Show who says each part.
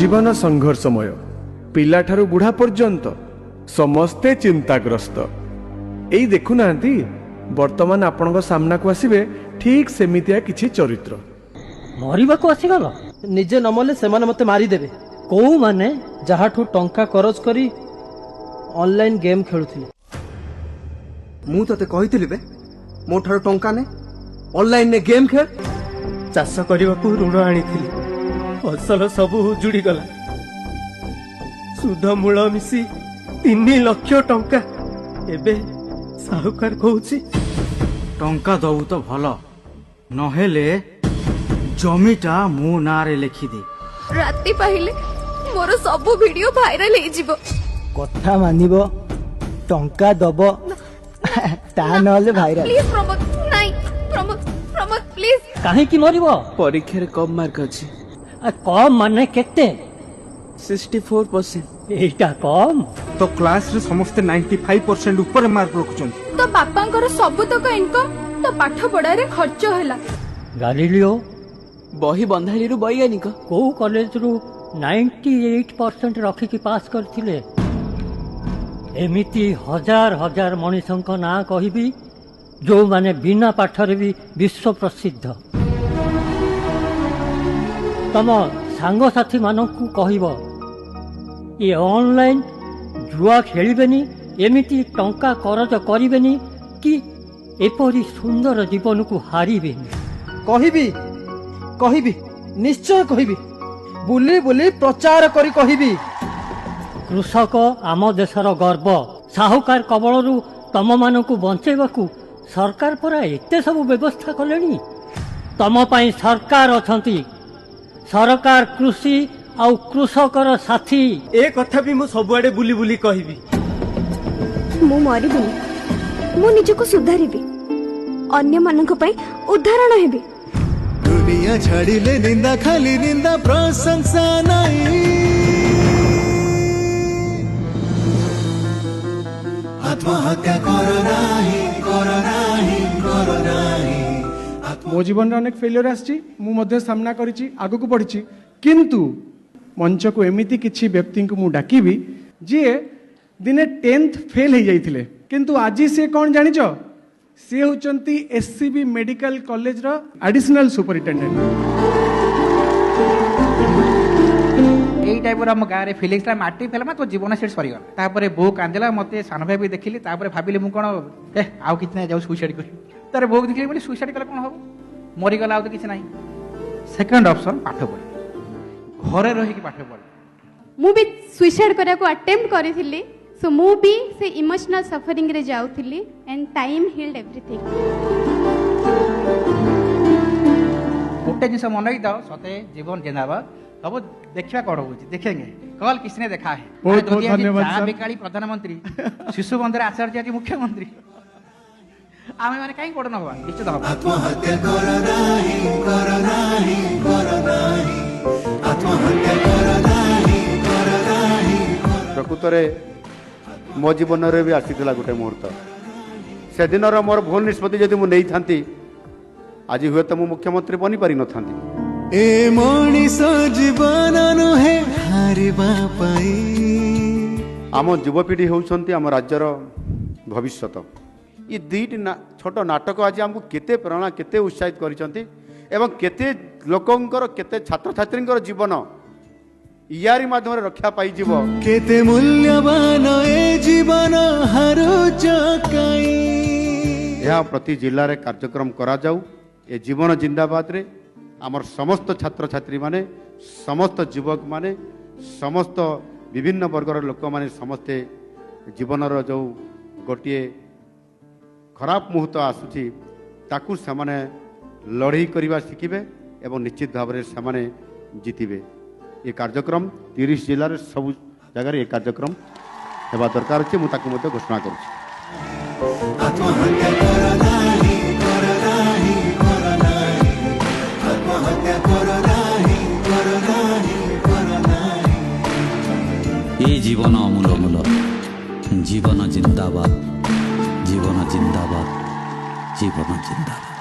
Speaker 1: जीवन संघर्षमय पिलाठारू बुढ़ा पर्यंत समस्ते चिंताग्रस्त। एई देखुना वर्तमान आपण सामना को आसवे ठीक सेमितिया किछि चरित्र।
Speaker 2: मरिबा को आसीगल
Speaker 3: निजे नमले से मते मारिदेवे।
Speaker 2: कौ माने
Speaker 3: जहाठू टंका खरच करी ऑनलाइन गेम खेलुथिले।
Speaker 4: मु तते कहिथिली बे मो ठारो टंका ने ऑनलाइन ने गेम खेल।
Speaker 3: चाष करने को ऋण आनीथिली, फसल सब उजुड़ी गला। सुध मूल मिसी 3 लाख टंका। एबे साहुकार कहूची
Speaker 5: टंका दबु तो भल नहेले जमीटा मो नारे लिखि दे।
Speaker 6: राति पाहिले मोर सब वीडियो वायरल हे जिवो।
Speaker 7: कथा मानिबो टंका दबो ता नले भाइराल।
Speaker 6: प्लीज प्रमोद नाही प्रमोद प्रमोद प्लीज।
Speaker 2: काहे की मरिबो?
Speaker 3: परीक्षा रे कम मार्क अछि।
Speaker 2: कम माने केते?
Speaker 3: 64%।
Speaker 2: एटा कम
Speaker 5: तो क्लास रे समस्त 95% ऊपर मार्क रखुछन।
Speaker 6: तो बापांकर सब तक इनकम तो पाठ पढ़ा रे खर्च होला।
Speaker 2: गालिलियो
Speaker 3: बही बंधाली रु वैज्ञानिक
Speaker 2: को कॉलेज रु 98% रखी की पास करथिले। एमिति हजार हजार मनीषंक ना कहिबी जो माने बिना पाठरे भी विश्व प्रसिद्ध। तम सांग साथी मानकु कहिबो ये ऑनलाइन जुआ खेलिबेनी, एमिति टंका करज करिबेनी कि एपरी सुंदर जीवन को हारिबेनी।
Speaker 3: कहिबी कहिबी निश्चय कहिबी। बुली बुली प्रचार करी कहिबी।
Speaker 2: कृषक आम देशर गर्व। साहुकार कबलरू तम मानकु बंचेबाकू सरकार परा एते सब व्यवस्था कलेनी। तम पाई सरकार अछंती। सरकार कृषि आउ कृषकर साथी।
Speaker 3: ए कथा भी मु सबुआडे बुली बुली कहिबी।
Speaker 6: मु मरिबिनी, मु निजको सुधारिबी, अन्य मानक पई उदाहरण हेबी।
Speaker 8: दुनिया छाड़िले निंदा खाली निंदा प्रशंसा नहीं। आत्महत्या करो नाही करो नाही करो नाही।
Speaker 1: मो जीवन रे अनेक फेलियर आछि, मु मध्ये सामना करिछि, आगु को बढ़िछि। किंतु मंच को एमिति किछि व्यक्ति को मु डाकिबी जे दिने 10th फेल हो जाइथिले, किंतु आजी से कौन जानिछ? सी होचंती एससीबी मेडिकल कॉलेज रो एडिशनल सुपरिटेंडेंट।
Speaker 9: एई टाइप रो हम गारे फिलिंग्स रा माटी फेलमा तो जीवन सेट सरी गला। तापरे बो कांदेला मते सान भाई भी देखिली। तापरे भाबिले मु कोन आउ किछ नै जाऊ सुसाइड करी। तारे बो देखिली बोली सुसाइड कला कोन हो मरि गला, आउ तो किछ नै। सेकंड ऑप्शन पाठ पढ़, घरे रही की पाठ पढ़।
Speaker 6: मु भी सुसाइड करिया को अटेम्प्ट करिथिली। सो मु भी से इमोशनल सफरिंग रे जाउथिली एंड टाइम हील्ड एवरीथिंग।
Speaker 9: गोटे जिनस मन रही दाओ सते जीवन जिंदाबाद। तब देखिया कौन होची देखेंगे कल किसने देखा है।
Speaker 1: बहुत बहुत धन्यवाद सर।
Speaker 9: बेकाली प्रधानमंत्री शिशु बंदर आचार्य जी मुख्यमंत्री आमे माने काई पड़न हवा निश्चित हवा।
Speaker 8: आत्महत्या करो नाही करो नाही करो नाही। आत्महत्या करो नाही करो नाही।
Speaker 10: प्रकृत रे मो जीवन रे भी आसीथिला गोटे मुहूर्त। से दिन रो मोर भूल निष्पत्ति जदि मु नहीं थांती आज हुए तो मु मुख्यमंत्री बनी पारि न थांती।
Speaker 8: ए मनीष जीवन नुहे हारिबा पाई।
Speaker 10: आम युवपीढ़ी होउछंती आम राज्यर भविष्यत। ये दुईटी छोट नाटक आज आमको केते प्रेरणा केते उत्साहित करिसंती एवं केते लोकंकर केते छात्र छात्रींकर जीवन यारी माध्यम रक्षा पाई जीव।
Speaker 8: केते मूल्यवान ए जीवन हारुच काई।
Speaker 10: यह प्रति जिल्ला रे कार्यक्रम करा जाऊ। ए जीवन जिंदाबाद रे आमर समस्त छात्र छात्री माने समस्त युवक माने समस्त विभिन्न वर्गर लोक माने समस्ते जीवनर जो गोटे खराब मुहूर्त आसुची ताकू सेमाने लड़ाई करवा शिखिबे एवं निश्चित भाव में सेमाने जीतिबे। ये कार्यक्रम 30 जिले में सब जगह ये कार्यक्रम हेबा दरकार अछि। मु ताकू मते घोषणा करूछि।
Speaker 8: आत्महत्या करो नाही करो नाही करो नाही। आत्महत्या करो नाही करो नाही करो नाही।
Speaker 11: ये जीवन अमूल मूल जीवन जिंदाबाद जीवन जिंदाबाद जीवन जिंदाबाद।